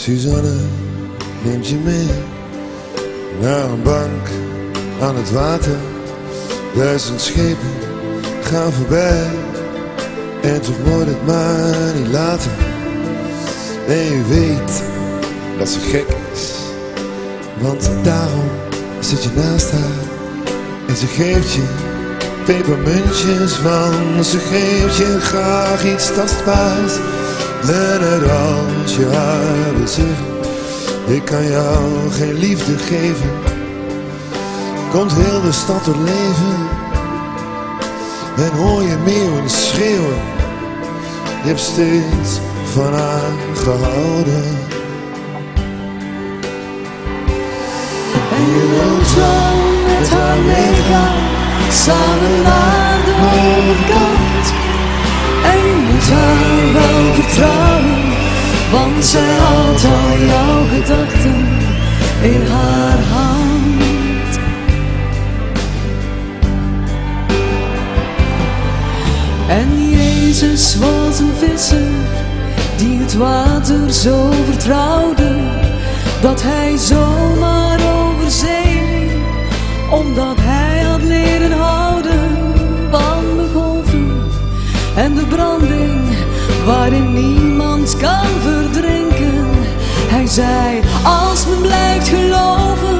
Suzanne neemt je mee naar een bank aan het water. 1000 schepen gaan voorbij en toch wordt het maar niet later. En je weet dat ze gek is, want daarom zit je naast haar. En ze geeft je pepermuntjes, want ze geeft je graag iets tastbaars. En net als je haar wil zeggen, ik kan jou geen liefde geven, komt heel de stad tot leven. En hoor je meeuwen schreeuwen, je hebt steeds van haar gehouden. En je wilt wel met haar meegaan, samen naar de overkant. En je moet haar wel vertrouwen, want zij houdt al jouw gedachten in haar hand. En Jezus was een visser die het water zo vertrouwde, dat hij zomaar over zee liep, omdat hij had leren houden van de golven en de branding waarin niemand kan verdrinken. Hij zei, als men blijft geloven,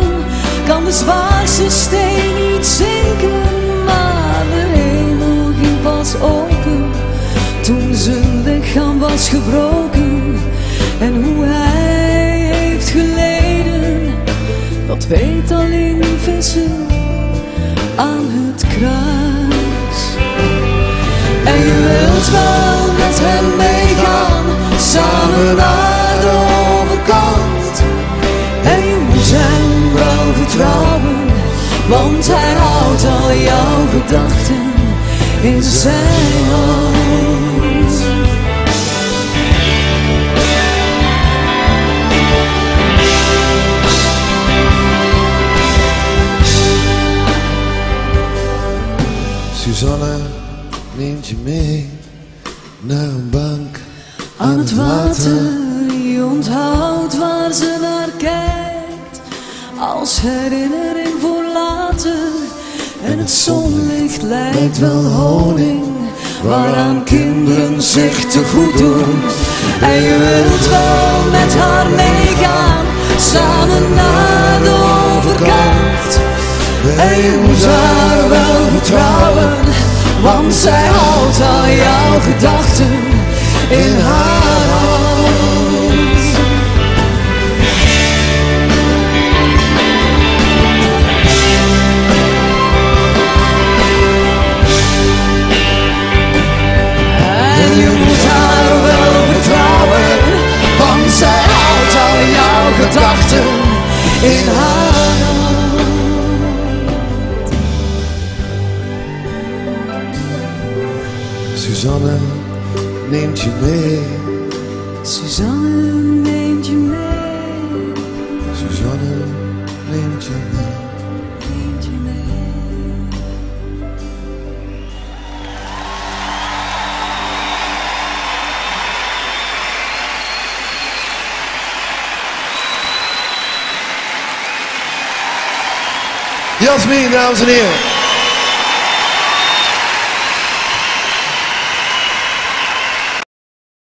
kan de zwaarste steen niet zinken. Maar de hemel ging pas open toen zijn lichaam was gebroken. En hoe hij heeft geleden, dat weet alleen een visser aan het kruis. En je wilt wel met hem meegaan, samen naar de overkant. En je moet hem wel vertrouwen, want hij houdt al jouw gedachten in zijn hand. Suzanne neemt je mee naar een bank aan het water. Je onthoudt waar ze naar kijkt, als herinnering voor later. En het zonlicht lijkt wel honing, waaraan kinderen zich te goed doen. En je wilt wel met haar meegaan, samen naar de overkant. En je moet haar wel vertrouwen, want zij houdt al jouw gedachten in haar hand. En je moet haar wel vertrouwen, want zij houdt al jouw gedachten in haar hand. Suzanne neemt je mee. Suzanne neemt je mee. Suzanne neemt je mee. Neemt je mee. Jasmin, dames en heren.